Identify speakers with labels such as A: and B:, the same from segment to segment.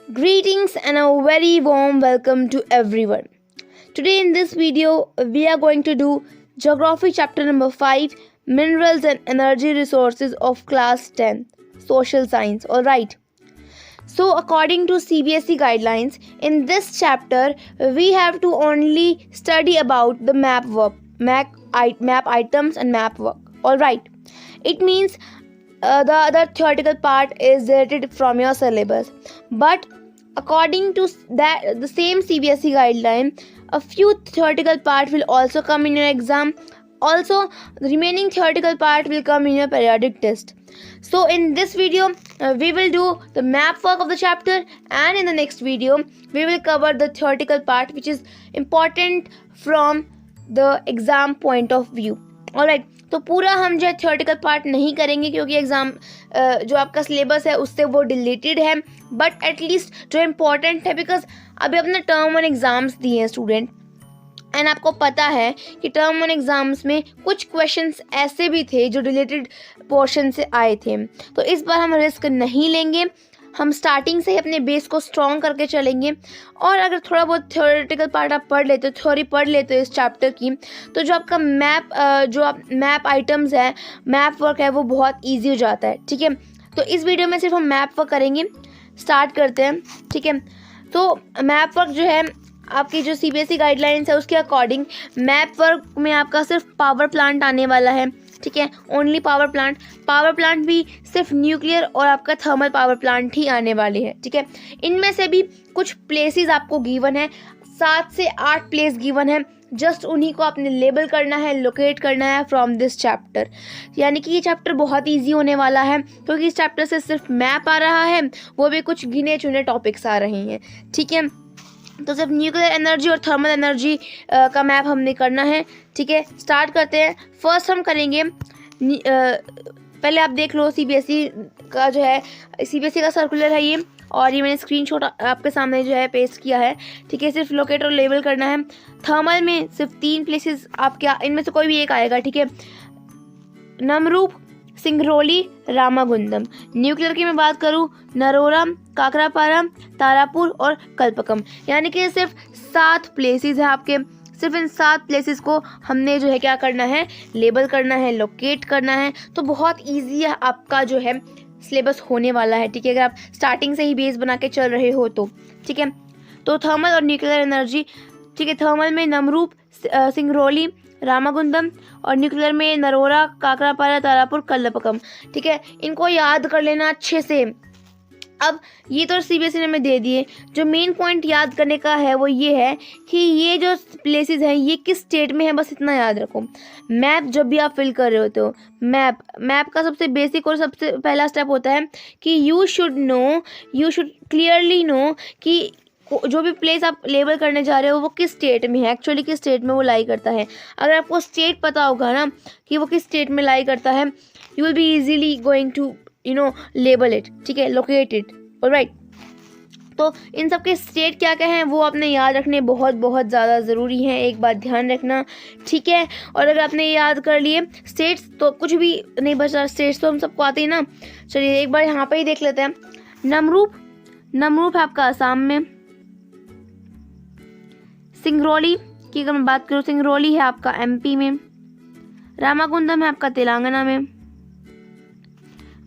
A: Greetings and a very warm welcome to everyone. Today in this video we are going to do Geography chapter number 5, Minerals and Energy Resources of class 10, Social Science. Alright. So according to CBSE guidelines, in this chapter we have to only study about the map items and map work. Alright. It means the other theoretical part is related from your syllabus, but according to the same CBSE guideline, a few theoretical part will also come in your exam. Also, the remaining theoretical part will come in your periodic test. So in this video we will do the map work of the chapter, and in the next video we will cover the theoretical part which is important from the exam point of view. Alright, तो पूरा हम जो है theoretical part नहीं करेंगे क्योंकि exam जो आपका सिलेबस है उससे वो डिलीटेड है, बट एटलीस्ट जो इम्पोर्टेंट है, बिकॉज अभी अपने टर्म 1 एग्ज़ाम्स दिए हैं स्टूडेंट, एंड आपको पता है कि टर्म 1 एग्ज़ाम्स में कुछ क्वेश्चंस ऐसे भी थे जो रिलेटेड पोर्शन से आए थे, तो इस बार हम रिस्क नहीं लेंगे। हम स्टार्टिंग से ही अपने बेस को स्ट्रॉन्ग करके चलेंगे, और अगर थोड़ा बहुत थ्योरेटिकल पार्ट आप पढ़ लेते हो, थ्योरी पढ़ लेते हो इस चैप्टर की, तो जो आपका मैप आइटम्स है, मैप वर्क है, वो बहुत इजी हो जाता है। ठीक है, तो इस वीडियो में सिर्फ हम मैप वर्क करेंगे। स्टार्ट करते हैं। ठीक है, तो मैप वर्क जो है आपकी जो CBSE गाइडलाइंस है उसके अकॉर्डिंग मैप वर्क में आपका सिर्फ पावर प्लांट आने वाला है। ठीक है, ओनली पावर प्लांट भी सिर्फ न्यूक्लियर और आपका थर्मल पावर प्लांट ही आने वाले हैं। ठीक है, इनमें से भी कुछ प्लेसेस आपको गिवन है, 7 से 8 प्लेस गिवन है, जस्ट उन्हीं को आपने लेबल करना है, लोकेट करना है फ्रॉम दिस चैप्टर। यानी कि ये चैप्टर बहुत इजी होने वाला है क्योंकि इस चैप्टर से सिर्फ मैप आ रहा है, वो भी कुछ गिने चुने टॉपिक्स आ रहे हैं। ठीक है, तो सिर्फ न्यूक्लियर एनर्जी और थर्मल एनर्जी का मैप हमने करना है। ठीक है, स्टार्ट करते हैं। फर्स्ट हम करेंगे, पहले आप देख लो CBSE का जो है, CBSE का सर्कुलर है ये, और ये मैंने स्क्रीनशॉट आपके सामने जो है पेस्ट किया है। ठीक है, सिर्फ लोकेट और लेबल करना है। थर्मल में सिर्फ 3 प्लेसेस आपके, इनमें से कोई भी एक आएगा। ठीक है, नमरूप, सिंगरौली, रामागुंडम। न्यूक्लियर की मैं बात करूँ, नरोरा, काकरापारा, तारापुर और कल्पकम। यानी कि सिर्फ 7 प्लेसेस हैं आपके। सिर्फ इन 7 प्लेसेस को हमने जो है क्या करना है, लेबल करना है, लोकेट करना है। तो बहुत इजी है आपका जो है सिलेबस होने वाला है। ठीक है, अगर आप स्टार्टिंग से ही बेस बना के चल रहे हो तो। ठीक है, तो थर्मल और न्यूक्लियर एनर्जी। ठीक है, थर्मल में नमरूप, सिंगरौली, रामागुंडम, और न्यूक्लियर में नरोरा, काकरापारा, तारापुर, कल्पकम। ठीक है, इनको याद कर लेना अच्छे से। अब ये तो CBSE ने हमें दे दिए, जो मेन पॉइंट याद करने का है वो ये है कि ये जो प्लेसेस हैं ये किस स्टेट में है, बस इतना याद रखो। मैप जब भी आप फिल कर रहे होते हो, मैप का सबसे बेसिक और सबसे पहला स्टेप होता है कि यू शुड क्लियरली नो कि जो भी प्लेस आप लेबल करने जा रहे हो वो किस स्टेट में है, एक्चुअली किस स्टेट में वो लाई करता है। अगर आपको स्टेट पता होगा ना कि वो किस स्टेट में लाई करता है, you will be easily going to label it. ठीक है, लोकेट इट। ऑलराइट, तो इन सब के स्टेट क्या क्या हैं वो आपने याद रखने बहुत बहुत ज़्यादा ज़रूरी हैं, एक बात ध्यान रखना। ठीक है, और अगर आपने याद कर लिए स्टेट्स तो कुछ भी नहीं बचा, स्टेट्स तो हम सबको आते ही ना। चलिए एक बार यहाँ पे ही देख लेते हैं। नमरूप है आपका असम में। सिंगरौली की अगर मैं बात करूँ, सिंगरौली है आपका MP में। रामागुंडम है आपका तेलंगाना में।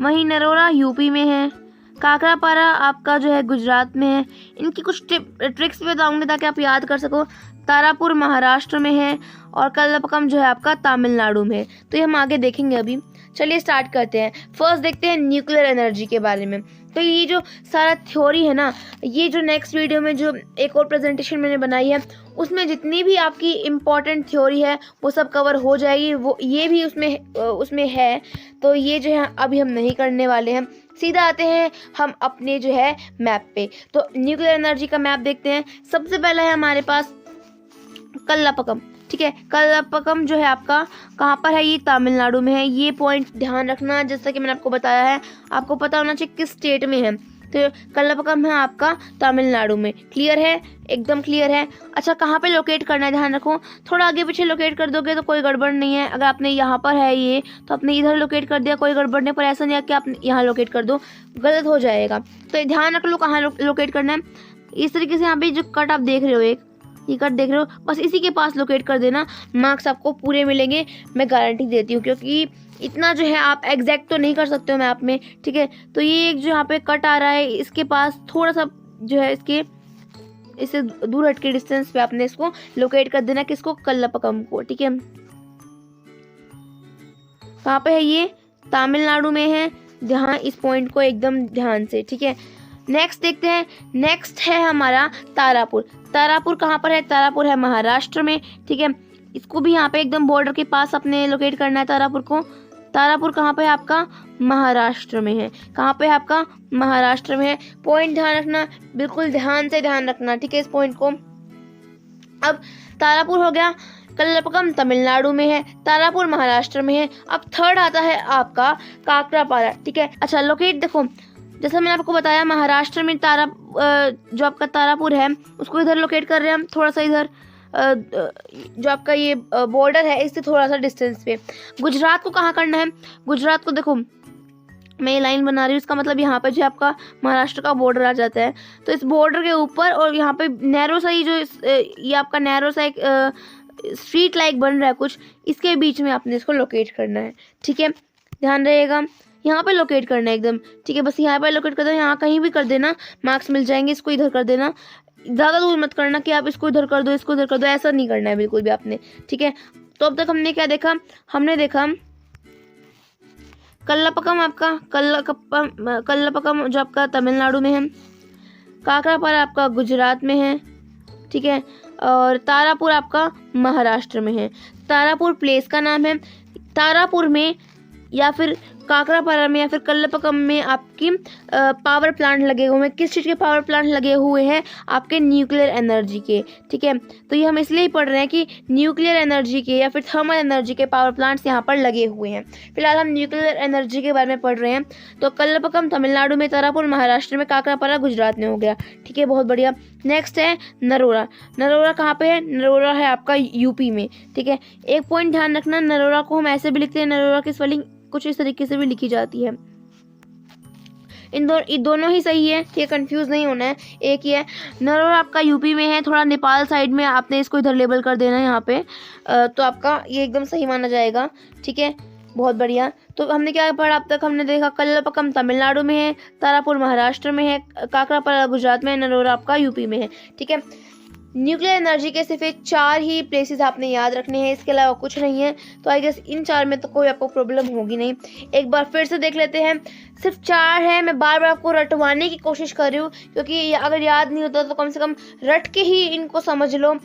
A: वहीं नरोरा UP में है। काकरापारा आपका जो है गुजरात में है। इनकी कुछ ट्रिक्स भी बताऊंगे ताकि आप याद कर सको। तारापुर महाराष्ट्र में है, और कल्पकम जो है आपका तमिलनाडु में है। तो ये हम आगे देखेंगे अभी। चलिए स्टार्ट करते हैं। फर्स्ट देखते हैं न्यूक्लियर एनर्जी के बारे में। तो ये जो सारा थ्योरी है ना, ये जो नेक्स्ट वीडियो में जो एक और प्रेजेंटेशन मैंने बनाई है उसमें जितनी भी आपकी इम्पॉर्टेंट थ्योरी है वो सब कवर हो जाएगी। वो ये भी उसमें है, तो ये जो है अभी हम नहीं करने वाले हैं। सीधा आते हैं हम अपने जो है मैप पे। तो न्यूक्लियर एनर्जी का मैप देखते हैं। सबसे पहला है हमारे पास कल्लापकम। ठीक है, कल्लापकम जो है आपका कहाँ पर है, ये तमिलनाडु में है। ये पॉइंट ध्यान रखना, जैसा कि मैंने आपको बताया है, आपको पता होना चाहिए किस स्टेट में है। तो कल्लपकम है आपका तमिलनाडु में। क्लियर है, एकदम क्लियर है। अच्छा, कहाँ पे लोकेट करना है ध्यान रखो, थोड़ा आगे पीछे लोकेट कर दोगे तो कोई गड़बड़ नहीं है। अगर आपने यहाँ पर है ये तो आपने इधर लोकेट कर दिया, कोई गड़बड़ नहीं, पर ऐसा नहीं है कि आप यहाँ लोकेट कर दो, गलत हो जाएगा। तो ध्यान रख लो कहाँ लोकेट करना है। इस तरीके से यहाँ पे जो कट आप देख रहे हो, एक ये कट देख रहे हो, बस इसी के पास लोकेट कर देना, मार्क्स आपको पूरे मिलेंगे, मैं गारंटी देती हूँ। क्योंकि इतना जो है आप एग्जैक्ट तो नहीं कर सकते हो मैप में, ठीक है। तो ये एक जो यहाँ पे कट आ रहा है, इसके पास थोड़ा सा जो है इससे दूर हट के डिस्टेंस पे आपने इसको लोकेट कर देना, किसको, कल्लपकम को, ठीक है। कहाँ पे है ये, तमिलनाडु में है। ध्यान इस पॉइंट को एकदम ध्यान से, ठीक है। नेक्स्ट देखते हैं, नेक्स्ट है हमारा तारापुर। तारापुर कहाँ पर है, तारापुर है महाराष्ट्र में, ठीक है। इसको भी यहाँ पे एकदम बॉर्डर के पास अपने लोकेट करना है तारापुर को। तारापुर कहाँ पे है आपका, महाराष्ट्र में है। कहाँ पे है आपका, महाराष्ट्र में है। पॉइंट ध्यान रखना, बिल्कुल ध्यान से ध्यान रखना, ठीक है, इस पॉइंट को। अब तारापुर हो गया, कल्लपकम तमिलनाडु में है, तारापुर महाराष्ट्र में है। अब थर्ड आता है आपका काकरापारा, ठीक है। अच्छा, लोकेट देखो, जैसा मैंने आपको बताया महाराष्ट्र में जो आपका तारापुर है उसको इधर लोकेट कर रहे हैं हम, थोड़ा सा इधर जो आपका ये बॉर्डर है इससे थोड़ा सा डिस्टेंस पे। गुजरात को कहाँ करना है, गुजरात को देखो मैं ये लाइन बना रही हूँ, इसका मतलब यहाँ पे जो आपका महाराष्ट्र का बॉर्डर आ जाता है, तो इस बॉर्डर के ऊपर और यहाँ पे नैरो सा ही जो ये आपका नैरो सा एक स्ट्रीट लाइक बन रहा है कुछ, इसके बीच में आपने इसको लोकेट करना है, ठीक है। ध्यान रहेगा, यहाँ पे लोकेट करना है एकदम, ठीक है। बस यहाँ पे लोकेट कर देना, यहाँ कहीं भी कर देना, मार्क्स मिल जाएंगे। इसको इधर कर देना, ज़्यादा दूर मत करना कि आप इसको इधर कर दो, इसको इधर कर दो, ऐसा नहीं करना है बिल्कुल भी आपने, ठीक है। तो अब तक हमने क्या देखा, हमने देखा कल्लपकम आपका कल्लपकम जो आपका तमिलनाडु में है, काकरापारा आपका गुजरात में है, ठीक है, और तारापुर आपका महाराष्ट्र में है। तारापुर प्लेस का नाम है। तारापुर में या फिर काकरापारा में या फिर कल्लपकम में आपकी पावर प्लांट लगे हुए हैं। किस चीज़ के पावर प्लांट लगे हुए हैं, आपके न्यूक्लियर एनर्जी के, ठीक है। तो ये हम इसलिए ही पढ़ रहे हैं कि न्यूक्लियर एनर्जी के या फिर थर्मल एनर्जी के पावर प्लांट्स यहाँ पर लगे हुए हैं। फिलहाल हम न्यूक्लियर एनर्जी के बारे में पढ़ रहे हैं। तो कल्लपकम तमिलनाडु में, तारापुर महाराष्ट्र में, काकरापारा गुजरात में हो गया, ठीक है, बहुत बढ़िया। नेक्स्ट है नरोरा। नरोरा कहाँ पे है, नरोरा है आपका यूपी में, ठीक है। एक पॉइंट ध्यान रखना, नरोरा को हम ऐसे भी लिखते हैं, नरोरा की स्पेलिंग कुछ इस तरीके से भी लिखी जाती है। इन दोनों ही सही है, ये कंफ्यूज नहीं होना है, एक ही है। नरोरा आपका यूपी में है, थोड़ा नेपाल साइड में, आपने इसको इधर लेबल कर देना है यहाँ पे, तो आपका ये एकदम सही माना जाएगा, ठीक है, बहुत बढ़िया। तो हमने क्या पढ़ा अब तक, हमने देखा कल्लपकम तमिलनाडु में है, तारापुर महाराष्ट्र में है, काकरापारा गुजरात में है, नरोरा आपका यूपी में है, ठीक है। न्यूक्लियर एनर्जी के सिर्फ 4 ही प्लेसेस आपने याद रखने हैं, इसके अलावा कुछ नहीं है। तो आई गेस इन 4 में तो कोई आपको प्रॉब्लम होगी नहीं। एक बार फिर से देख लेते हैं, सिर्फ 4 है, मैं बार बार आपको रटवाने की कोशिश कर रही हूँ, क्योंकि अगर याद नहीं होता तो कम से कम रट के ही इनको समझ लो,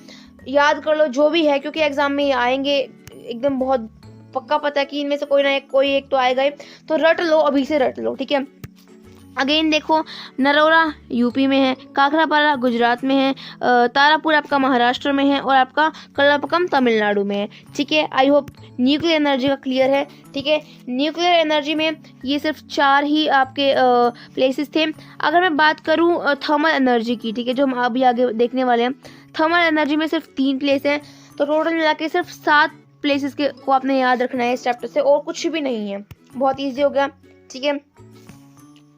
A: याद कर लो जो भी है, क्योंकि एग्जाम में ये आएंगे एकदम, बहुत पक्का पता है कि इनमें से कोई एक तो आएगा ही, तो रट लो, अभी से रट लो, ठीक है। अगेन देखो, नरोरा यूपी में है, काकरापारा गुजरात में है, तारापुर आपका महाराष्ट्र में है और आपका कल्लपकम तमिलनाडु में है, ठीक है। आई होप न्यूक्लियर एनर्जी का क्लियर है, ठीक है। न्यूक्लियर एनर्जी में ये सिर्फ 4 ही आपके प्लेसेस थे। अगर मैं बात करूँ थर्मल एनर्जी की, ठीक है, जो हम अभी आगे देखने वाले हैं, थर्मल एनर्जी में सिर्फ 3 प्लेस हैं, तो टोटल मिला के सिर्फ 7 प्लेसेस को आपने याद रखना है इस चैप्टर से, और कुछ भी नहीं है, बहुत ईजी हो गया, ठीक है।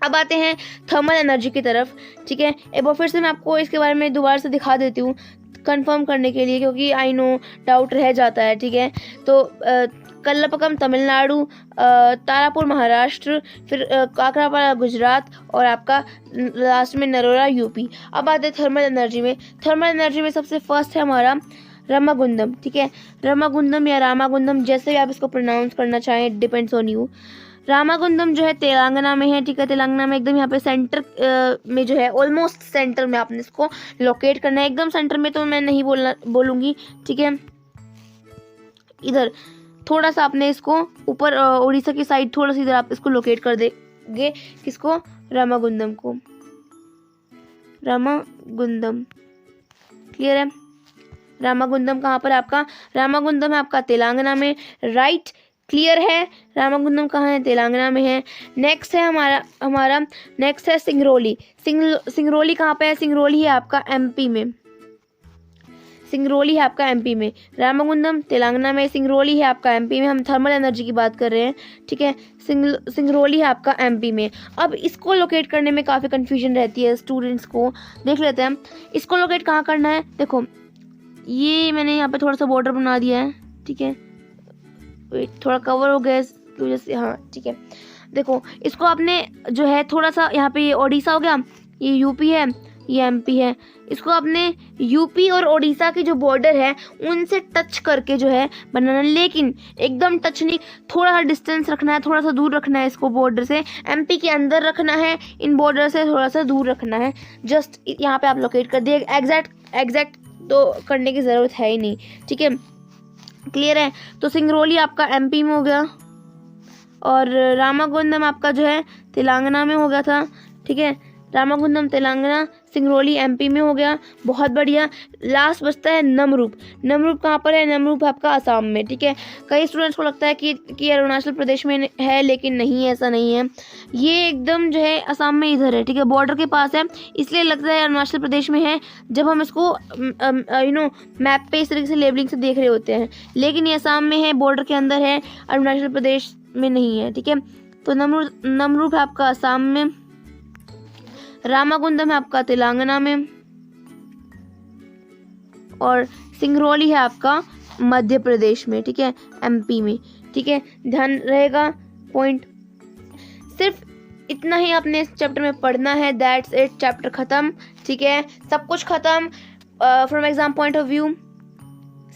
A: अब आते हैं थर्मल एनर्जी की तरफ, ठीक है। एक बार फिर से मैं आपको इसके बारे में दोबारा से दिखा देती हूँ कंफर्म करने के लिए, क्योंकि आई नो डाउट रह जाता है, ठीक है। तो कल्लपकम तमिलनाडु, तारापुर महाराष्ट्र, फिर काकरापारा गुजरात और आपका लास्ट में नरोरा यूपी। अब आते हैं थर्मल एनर्जी में। थर्मल एनर्जी में सबसे फर्स्ट है हमारा रामागुंडम, ठीक है। रामागुंडम या रामागुंडम, जैसे भी आप इसको प्रोनाउंस करना चाहें, डिपेंड्स ऑन यू। रामागुंडम जो है तेलंगाना में है, ठीक है, तेलंगाना में एकदम यहाँ पे सेंटर में जो है, ऑलमोस्ट सेंटर में आपने इसको लोकेट करना है। एकदम सेंटर में तो मैं नहीं बोलूँगी, ठीक है। इधर थोड़ा सा आपने इसको ऊपर उड़ीसा की साइड थोड़ा सा इधर आप इसको लोकेट कर देंगे, किसको, रामागुंडम को। रामागुंडम क्लियर है। रामागुंडम कहाँ पर आपका, रामागुंडम है आपका तेलंगाना में, राइट, क्लियर है? रामागुंडम कहाँ है? तेलंगाना में है। नेक्स्ट है हमारा नेक्स्ट है सिंगरौली। सिंगरौली कहाँ पे है? सिंगरौली है आपका एमपी में। सिंगरौली है आपका एमपी में। रामागुंडम तेलंगाना में, सिंगरौली है आपका एमपी में। हम थर्मल एनर्जी की बात कर रहे हैं, ठीक है। सिंगरौली है आपका एमपी में। अब इसको लोकेट करने में काफ़ी कन्फ्यूजन रहती है स्टूडेंट्स को। देख लेते हैं इसको लोकेट कहाँ करना है। देखो ये मैंने यहाँ पे थोड़ा सा बॉर्डर बना दिया है, ठीक है। वेट, थोड़ा कवर हो गया इसकी वजह से, हाँ ठीक है। देखो इसको आपने जो है थोड़ा सा यहाँ पे, ये ओडिशा हो गया, ये यूपी है, ये एमपी है। इसको आपने यूपी और ओडिशा की जो बॉर्डर है उनसे टच करके जो है बनाना, लेकिन एकदम टच नहीं, थोड़ा सा डिस्टेंस रखना है, थोड़ा सा दूर रखना है इसको बॉर्डर से। एमपी के अंदर रखना है, इन बॉर्डर से थोड़ा सा दूर रखना है। जस्ट यहाँ पे आप लोकेट कर दिए। एग्जैक्ट तो करने की ज़रूरत है ही नहीं, ठीक है। क्लियर है? तो सिंगरौली आपका एमपी में हो गया और रामागुंडम आपका जो है तेलंगाना में हो गया था, ठीक है। रामागुंडम तेलंगाना, सिंगरौली एमपी में हो गया। बहुत बढ़िया। लास्ट बचता है नमरूप। नमरूप कहाँ पर है? नमरूप आपका असम में, ठीक है। कई स्टूडेंट्स को लगता है कि अरुणाचल प्रदेश में है, लेकिन नहीं, ऐसा नहीं है। ये एकदम जो है असम में इधर है, ठीक है, बॉर्डर के पास है, इसलिए लगता है अरुणाचल प्रदेश में है जब हम इसको मैप पे इस तरीके से लेबलिंग से देख रहे होते हैं, लेकिन ये असम में है, बॉर्डर के अंदर है, अरुणाचल प्रदेश में नहीं है, ठीक है। तो नमरूप है आपका असम में। रामागुंडम है आपका तेलंगाना में और सिंगरौली है आपका मध्य प्रदेश में, ठीक है, एमपी में, ठीक है। ध्यान रहेगा पॉइंट। सिर्फ इतना ही आपने इस चैप्टर में पढ़ना है, दैट्स इट, चैप्टर खत्म, ठीक है, सब कुछ खत्म from exam point of view.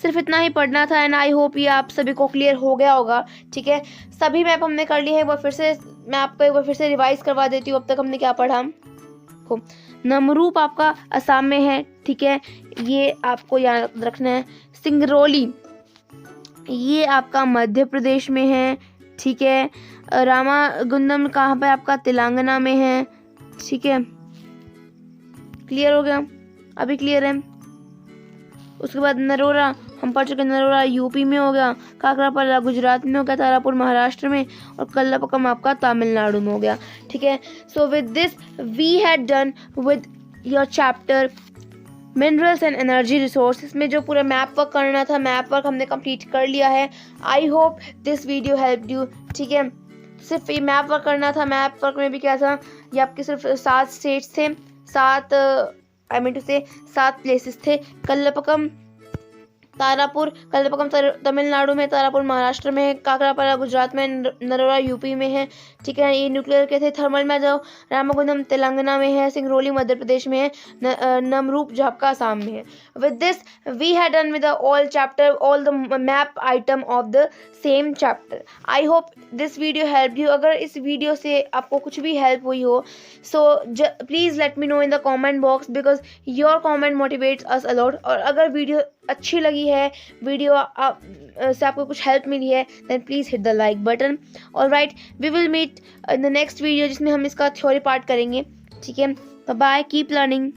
A: सिर्फ इतना ही पढ़ना था एंड आई होप ये आप सभी को क्लियर हो गया होगा, ठीक है। सभी मैप हमने कर लिए हैं, वो फिर से मैं आपको एक बार फिर से रिवाइज करवा देती हूँ अब तक हमने क्या पढ़ा। नमरूप आपका असम में है, ठीक है, ये आपको याद रखना है। सिंगरौली ये आपका मध्य प्रदेश में है, ठीक है। रामागुंडम कहाँ पे? आपका तेलंगाना में है, ठीक है। क्लियर हो गया? अभी क्लियर है? उसके बाद नरोरा हम पढ़ चुके, नरोरा यूपी में हो गया, काकरापल्ला गुजरात में हो गया, तारापुर महाराष्ट्र में और कल्लापक्कम आपका तमिलनाडु में हो गया, ठीक है। So with this we had done with your chapter minerals and energy resources में जो पूरा मैप वर्क करना था, मैप वर्क हमने कंप्लीट कर लिया है। आई hope this video help you, ठीक है। सिर्फ ये मैप वर्क करना था। मैप वर्क में भी क्या था, ये आपके सिर्फ 7 स्टेट्स थे, 7 प्लेसेस थे। कल्लापक्कम तारापुर, कल्लापक्कम तमिलनाडु में, तारापुर महाराष्ट्र में है, काकरापल्ला गुजरात में, नरोरा यूपी में है, ठीक है। ये न्यूक्लियर के थे। थर्मल में जाओ, रामागुंडम तेलंगाना में है, सिंगरौली मध्य प्रदेश में है, नमरूप जो आपका आसाम में है। With this we had done with all chapter, all the map item of the same chapter. I hope this video help you. अगर इस वीडियो से आपको कुछ भी हेल्प हुई हो, so please let me know in the comment box, because your comment motivates us allot. और अगर वीडियो अच्छी लगी है, वीडियो से आपको कुछ हेल्प मिली है, then please hit the like button. Alright, we will meet in the next video जिसमें हम इसका थ्योरी पार्ट करेंगे, ठीक है। Bye, keep learning.